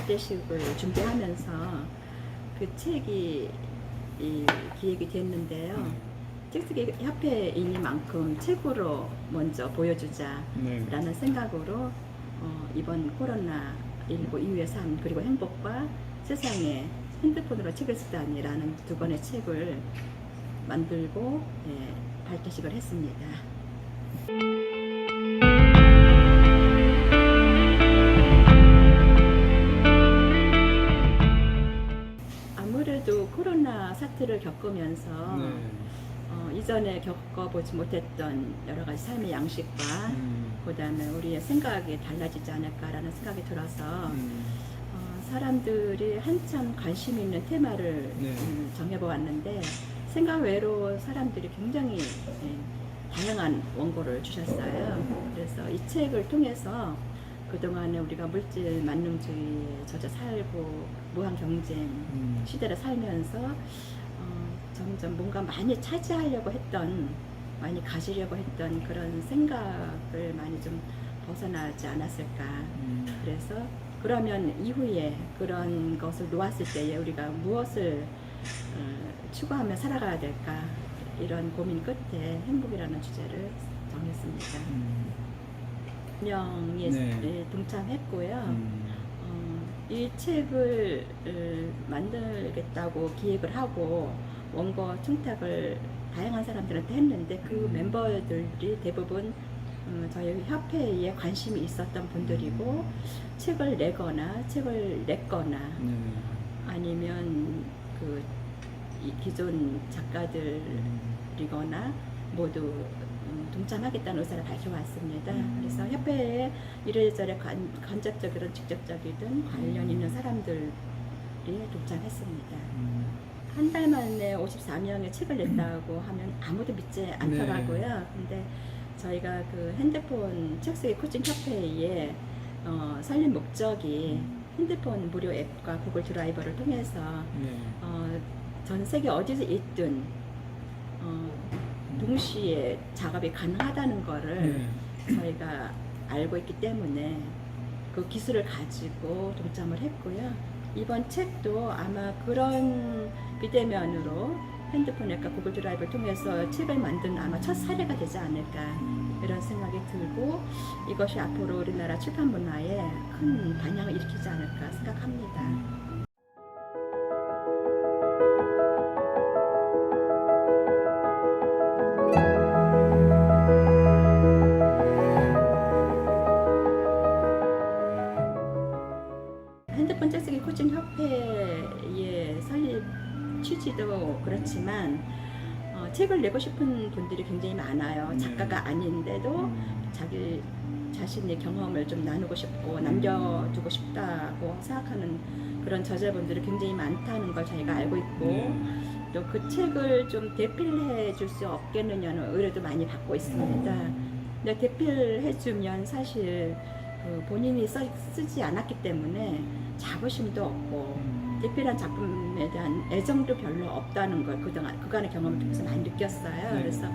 발대식을 준비하면서 그 책이 기획이 됐는데요. 책쓰기 협회이니만큼 책으로 먼저 보여주자라는 생각으로 이번 코로나19 이후의 삶 그리고 행복과 세상에 핸드폰으로 책을 쓰다니라는 두 권의 책을 만들고 발대식을 했습니다. 아무래도 코로나 사태를 겪으면서 이전에 겪어보지 못했던 여러 가지 삶의 양식과 그다음에 우리의 생각이 달라지지 않을까라는 생각이 들어서 사람들이 한참 관심 있는 테마를 정해보았는데 생각 외로 사람들이 굉장히 다양한 원고를 주셨어요. 그래서 이 책을 통해서 그동안에 우리가 물질 만능주의에 젖어 살고 무한 경쟁 시대를 살면서 점점 뭔가 많이 차지하려고 했던, 많이 가지려고 했던 그런 생각을 많이 좀 벗어나지 않았을까. 그래서 그러면 이후에 그런 것을 놓았을 때에 우리가 무엇을 추구하며 살아가야 될까, 이런 고민 끝에 행복이라는 주제를 정했습니다. 명에 동참했고요. 이 책을 만들겠다고 기획을 하고 원고 청탁을 다양한 사람들한테 했는데 그 멤버들이 대부분 저희 협회에 관심이 있었던 분들이고 책을 내거나 책을 냈거나 아니면 그 기존 작가들이거나 모두 동참하겠다는 의사를 밝혀왔습니다. 그래서 협회에 이래저래 간접적이든 직접적이든 관련 있는 사람들이 동참했습니다. 한 달 만에 54명의 책을 냈다고 하면 아무도 믿지 않더라고요. 근데 저희가 그 핸드폰 책쓰기 코칭 협회의 설립 목적이 핸드폰 무료 앱과 구글 드라이버를 통해서 전 세계 어디서 있든 동시에 작업이 가능하다는 거를 저희가 알고 있기 때문에 그 기술을 가지고 동참을 했고요. 이번 책도 아마 그런 비대면으로 핸드폰 앱과 구글 드라이브를 통해서 책을 만든 아마 첫 사례가 되지 않을까 이런 생각이 들고 이것이 앞으로 우리나라 출판 문화에 큰 반향을 일으키지 않을까 생각합니다. 핸드폰 책쓰기 코칭 협회의 설립 취지도 그렇지만 책을 내고 싶은 분들이 굉장히 많아요. 작가가 아닌데도 자기 자신의 경험을 좀 나누고 싶고 남겨두고 싶다고 생각하는 그런 저자분들이 굉장히 많다는 걸 저희가 알고 있고 또 그 책을 좀 대필해 줄 수 없겠느냐는 의뢰도 많이 받고 있습니다. 근데 대필해 주면 사실 그 본인이 쓰지 않았기 때문에 자부심도 없고 대필한 작품에 대한 애정도 별로 없다는 걸 그간의 경험을 통해서 많이 느꼈어요. 그래서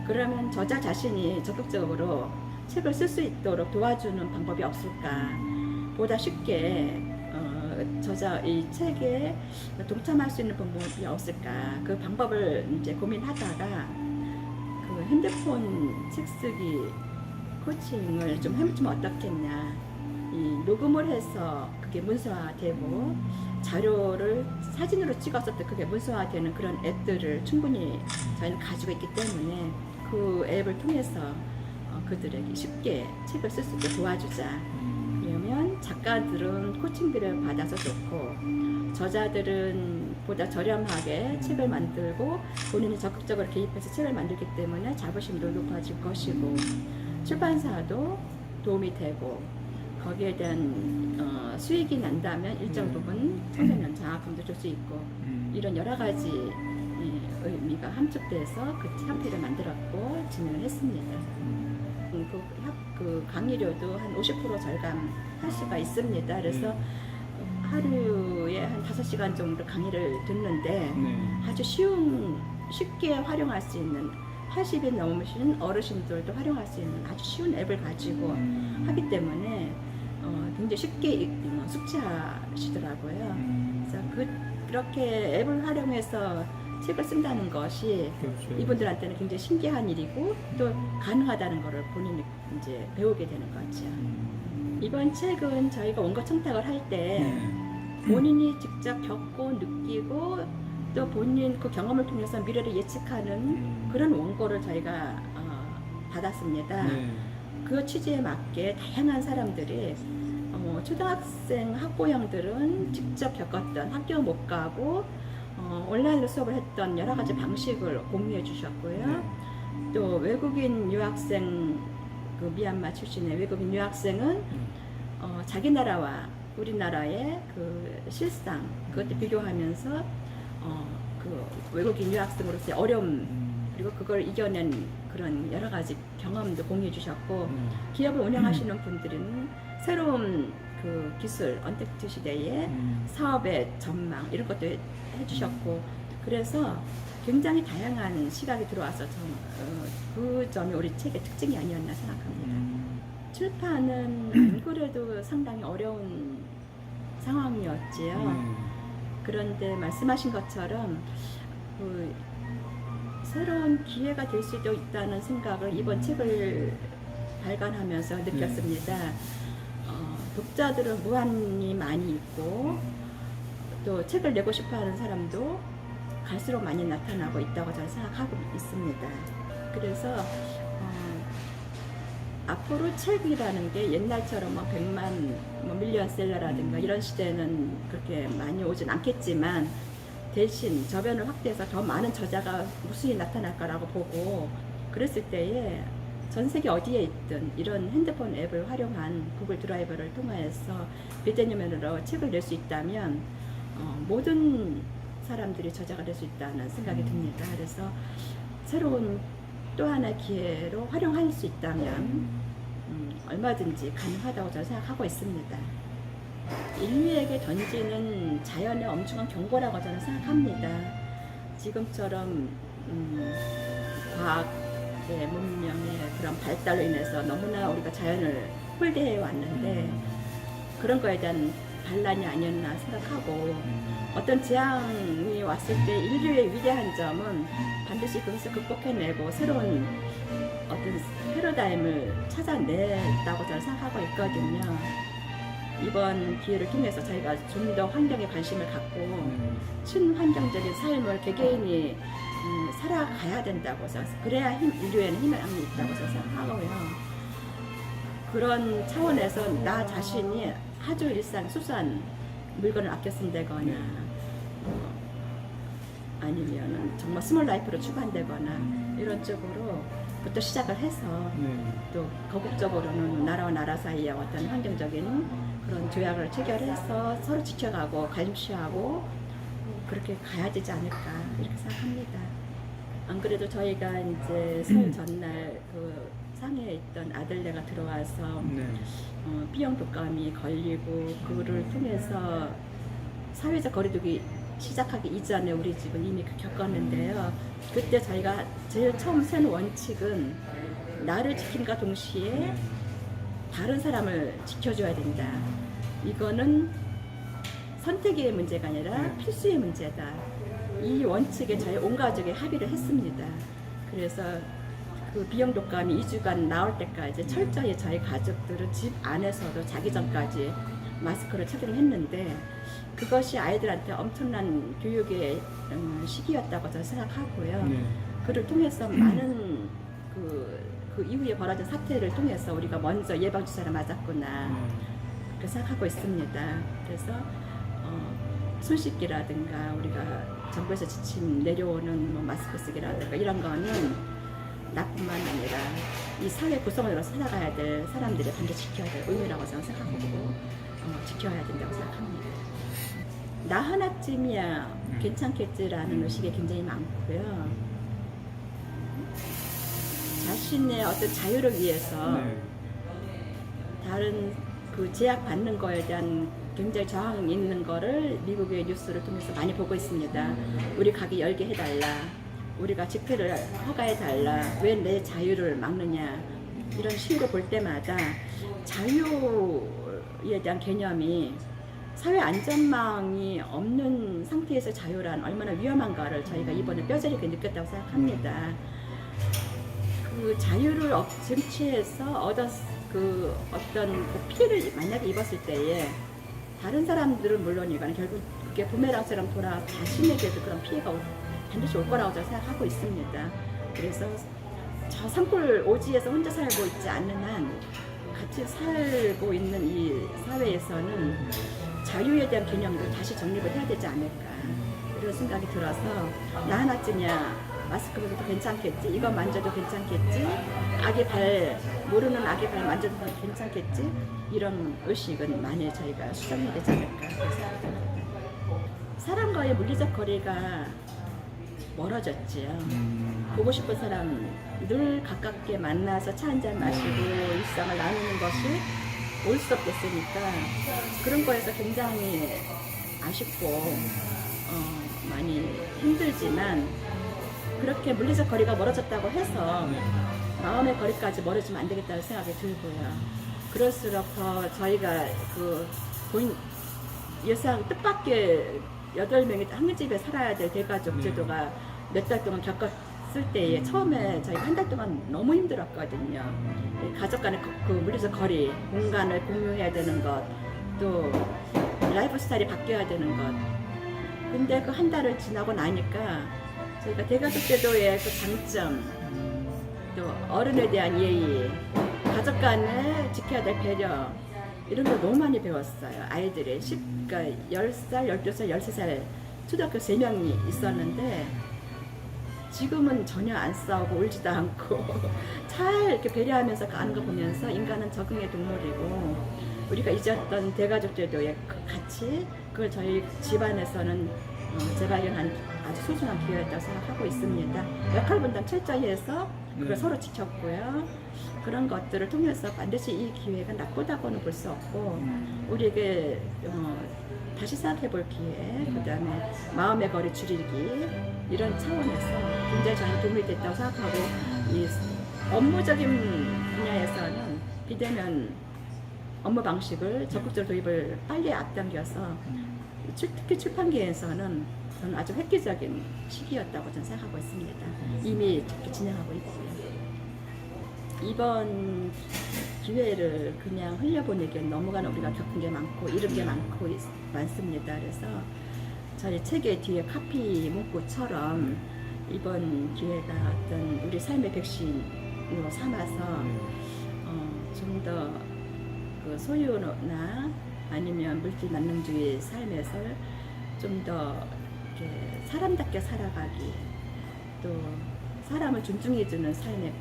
그러면 저자 자신이 적극적으로 책을 쓸 수 있도록 도와주는 방법이 없을까, 보다 쉽게 저자 이 책에 동참할 수 있는 방법이 없을까, 그 방법을 이제 고민하다가 그 핸드폰 책쓰기 코칭을 좀 해보면 어떻겠냐, 이 녹음을 해서 그게 문서화되고 자료를 사진으로 찍어서 또 그게 문서화되는 그런 앱들을 충분히 저희는 가지고 있기 때문에 그 앱을 통해서 그들에게 쉽게 책을 쓸 수 있게 도와주자. 그러면 작가들은 코칭비를 받아서 좋고 저자들은 보다 저렴하게 책을 만들고 본인이 적극적으로 개입해서 책을 만들기 때문에 자부심도 높아질 것이고 출판사도 도움이 되고 거기에 대한 수익이 난다면 일정 부분 청소년 장학금도 줄 수 있고 이런 여러 가지 의미가 함축돼서 그 협회를 만들었고 진행을 했습니다. 그 강의료도 한 50% 절감할 수가 있습니다. 그래서 하루에 한 5시간 정도 강의를 듣는데 아주 쉽게 활용할 수 있는 80이 넘으신 어르신들도 활용할 수 있는 아주 쉬운 앱을 가지고 하기 때문에 굉장히 쉽게 숙지하시더라고요. 그래서 그렇게 앱을 활용해서 책을 쓴다는 것이 그렇죠. 이분들한테는 굉장히 신기한 일이고 또 가능하다는 것을 본인이 이제 배우게 되는 거죠. 이번 책은 저희가 원고 청탁을 할 때 네. 본인이 직접 겪고 느끼고 또 본인 그 경험을 통해서 미래를 예측하는 그런 원고를 저희가 받았습니다. 네. 그 취지에 맞게 다양한 사람들이 초등학생 학부형들은 직접 겪었던 학교 못 가고 온라인으로 수업을 했던 여러 가지 방식을 공유해 주셨고요. 또 외국인 유학생, 그 미얀마 출신의 외국인 유학생은 자기 나라와 우리나라의 그 실상 그것도 비교하면서 그 외국인 유학생으로서의 어려움 그리고 그걸 이겨낸 그런 여러 가지 경험도 공유해 주셨고 기업을 운영하시는 분들은 새로운 그 기술 언택트 시대의 사업의 전망 이런 것도 해주셨고 그래서 굉장히 다양한 시각이 들어와서 그 점이 우리 책의 특징이 아니었나 생각합니다. 출판은 안 그래도 상당히 어려운 상황이었지요. 그런데 말씀하신 것처럼 그 새로운 기회가 될 수도 있다는 생각을 이번 책을 발간하면서 느꼈습니다. 독자들은 무한히 많이 있고 또 책을 내고 싶어하는 사람도 갈수록 많이 나타나고 있다고 저는 생각하고 있습니다. 그래서 앞으로 책이라는 게 옛날처럼 100만 밀리언셀러라든가 이런 시대는 그렇게 많이 오진 않겠지만 대신 저변을 확대해서 더 많은 저자가 무수히 나타날 거라고 보고 그랬을 때에 전 세계 어디에 있든 이런 핸드폰 앱을 활용한 구글 드라이브를 통해서 비대면으로 책을 낼 수 있다면 모든 사람들이 저자가 될 수 있다는 생각이 듭니다. 그래서 새로운 또 하나의 기회로 활용할 수 있다면 얼마든지 가능하다고 저는 생각하고 있습니다. 인류에게 던지는 자연의 엄청난 경고라고 저는 생각합니다. 지금처럼 과학의 문명의 그런 발달로 인해서 너무나 우리가 자연을 홀대해 왔는데 그런 거에 대한 반란이 아니었나 생각하고 어떤 재앙이 왔을 때 인류의 위대한 점은 반드시 그것을 극복해내고 새로운 어떤 패러다임을 찾아냈다고 저는 생각하고 있거든요. 이번 기회를 통해서 저희가 좀 더 환경에 관심을 갖고 친환경적인 삶을 개개인이 살아가야 된다고 해서 그래야 인류에는 희망이 있다고 생각하고요. 그런 차원에서 나 자신이 아주 일상 소소한 물건을 아껴 쓴다거나 아니면 정말 스몰 라이프로 추구한다거나 이런 쪽으로부터 시작을 해서 또 거국적으로는 나라와 나라 사이의 어떤 환경적인 그런 조약을 체결해서 서로 지켜가고 관심하고 그렇게 가야 되지 않을까 이렇게 생각합니다. 안 그래도 저희가 이제 설 전날 그 상해에 있던 아들네가 들어와서 B형 독감이 걸리고 그거를 통해서 사회적 거리두기 시작하기 이전에 우리 집은 이미 겪었는데요. 그때 저희가 제일 처음 세운 원칙은 나를 지킴과 동시에 다른 사람을 지켜줘야 된다. 이거는 선택의 문제가 아니라 필수의 문제다. 이 원칙에 저희 온 가족이 합의를 했습니다. 그래서 그 B형 독감이 2주간 나올 때까지 철저히 저희 가족들은 집 안에서도 자기 전까지 마스크를 착용했는데 그것이 아이들한테 엄청난 교육의 시기였다고 저는 생각하고요. 그를 통해서 많은 그 이후에 벌어진 사태를 통해서 우리가 먼저 예방주사를 맞았구나 그렇게 생각하고 있습니다. 그래서 손 씻기라든가 우리가 정부에서 지침 내려오는 뭐 마스크 쓰기라든가 이런 거는 나뿐만 아니라 이 사회 구성원으로 살아가야 될 사람들이 반드시 지켜야 될 의무라고 저는 생각하고 지켜야 된다고 생각합니다. 나 하나쯤이야 괜찮겠지라는 의식이 굉장히 많고요. 자신의 어떤 자유를 위해서 다른 그 제약받는 거에 대한 굉장히 저항이 있는 거를 미국의 뉴스를 통해서 많이 보고 있습니다. 우리 가게 열게 해달라. 우리가 집회를 허가해달라. 왜 내 자유를 막느냐. 이런 시위를 볼 때마다 자유의 자유에 대한 개념이 사회 안전망이 없는 상태에서 자유란 얼마나 위험한가를 저희가 이번에 뼈저리게 느꼈다고 생각합니다. 그 자유를 쟁취해서 그 어떤 그 피해를 만약에 입었을 때에 다른 사람들은 물론이거나 결국 그게 부메랑처럼 돌아 자신에게도 그런 피해가 반드시 올 거라고 저는 생각하고 있습니다. 그래서 저 산골 오지에서 혼자 살고 있지 않는 한 같이 살고 있는 이 사회에서는 자유에 대한 개념도 다시 정립을 해야 되지 않을까 이런 생각이 들어서 나 하나쯤이야 마스크 벗어도 괜찮겠지, 이거 만져도 괜찮겠지, 모르는 아기 발 만져도 괜찮겠지, 이런 의식은 많이 저희가 수정해야 되지 않을까. 사람과의 물리적 거리가 멀어졌지요. 보고 싶은 사람 늘 가깝게 만나서 차 한잔 마시고 일상을 나누는 것이 올 수 없겠으니까 그런 거에서 굉장히 아쉽고 많이 힘들지만 그렇게 물리적 거리가 멀어졌다고 해서 마음의 거리까지 멀어지면 안 되겠다는 생각이 들고요. 그럴수록 더 저희가 그 예상 뜻밖의 8명이 한 집에 살아야 될 대가족 제도가 몇 달 동안 겪었을 때에 처음에 저희가 한 달 동안 너무 힘들었거든요. 가족 간의 그 물리적 거리, 공간을 공유해야 되는 것, 또 라이프 스타일이 바뀌어야 되는 것. 근데 그 한 달을 지나고 나니까 저희가 대가족 제도의 그 장점, 또 어른에 대한 예의, 가족 간에 지켜야 될 배려, 이런 걸 너무 많이 배웠어요. 아이들이 그러니까 10살, 12살, 13살 초등학교 3명이 있었는데 지금은 전혀 안 싸우고 울지도 않고 잘 이렇게 배려하면서 가는 거 보면서 인간은 적응의 동물이고 우리가 잊었던 대가족 제도의 가치, 그걸 저희 집안에서는 재발견한 아주 소중한 기회였다고 생각하고 있습니다. 역할 분담 철저히 해서 그걸 서로 지켰고요. 그런 것들을 통해서 반드시 이 기회가 나쁘다고는 볼 수 없고 우리에게 다시 생각해 볼 기회, 그 다음에 마음의 거리 줄이기, 이런 차원에서 굉장히 저는 도움이 됐다고 생각하고, 이 업무적인 분야에서는 비대면 업무 방식을 적극적으로 도입을 빨리 앞당겨서 특히 출판계에서는 저는 아주 획기적인 시기였다고 저는 생각하고 있습니다. 이미 진행하고 있고요. 이번 기회를 그냥 흘려보내기엔 너무나 우리가 겪은 게 많고 잃은 게 많습니다. 그래서 저희 책의 뒤에 카피 문구처럼 이번 기회가 어떤 우리 삶의 백신으로 삼아서 좀 더 그 소유나 아니면 물질 만능주의 삶에서 좀 더 사람답게 살아가기, 또 사람을 존중해주는 삶의,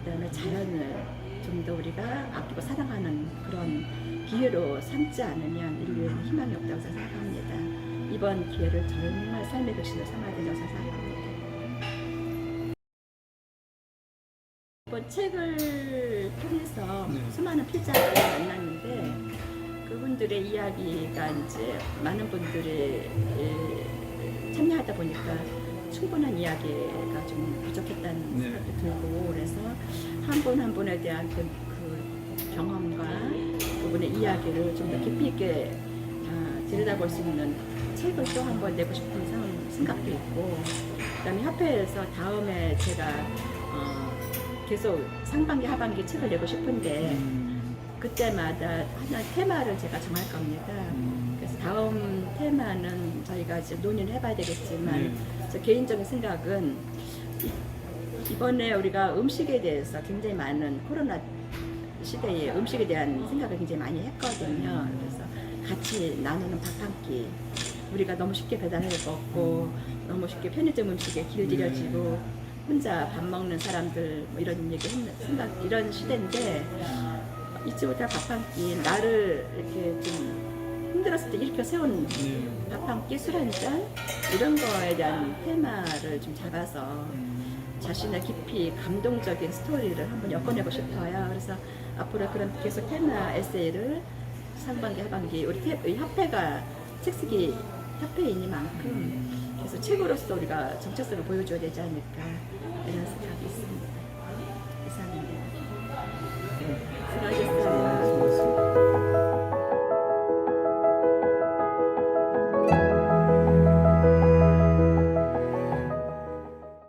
그다음에 자연을 좀 더 우리가 아끼고 사랑하는 그런 기회로 삼지 않으면 인류에는 희망이 없다고 생각합니다. 이번 기회를 정말 삶의 백신으로 삼아야 된다고 생각합니다. 이번 책을 통해서 수많은 필자를 만났는데 그분들의 이야기가 이제 많은 분들이 참여하다 보니까 충분한 이야기가 좀 부족했다는 생각도 들고, 그래서 한 분 한 분에 대한 그 경험과 그분의 이야기를 좀 더 깊이 있게 들여다볼 수 있는 책을 또 한 번 내고 싶은 생각도 있고, 그다음에 협회에서 다음에 제가 계속 상반기 하반기 책을 내고 싶은데 그때마다 하나 테마를 제가 정할 겁니다. 그래서 다음 테마는 저희가 이제 논의를 해봐야 되겠지만 저 개인적인 생각은 이번에 우리가 음식에 대해서 굉장히 많은 코로나 시대에 음식에 대한 생각을 굉장히 많이 했거든요. 그래서 같이 나누는 밥 한 끼, 우리가 너무 쉽게 배달해 먹고 너무 쉽게 편의점 음식에 길들여지고 혼자 밥 먹는 사람들 뭐 이런 얘기 생각, 이런 시대인데 잊지 못할 밥 한 끼, 나를 이렇게 좀 힘들었을 때 일으켜 세운 밥 한 끼, 술 한 잔, 이런 거에 대한 테마를 좀 잡아서 자신의 깊이 감동적인 스토리를 한번 엮어내고 싶어요. 그래서 앞으로 그런 계속 테마 에세이를 상반기 하반기 우리 협회가 책쓰기 협회이니만큼 계속 책으로서 우리가 정체성을 보여줘야 되지 않을까 이런 생각이 있습니다. 이상입니다. 수고하셨습니다.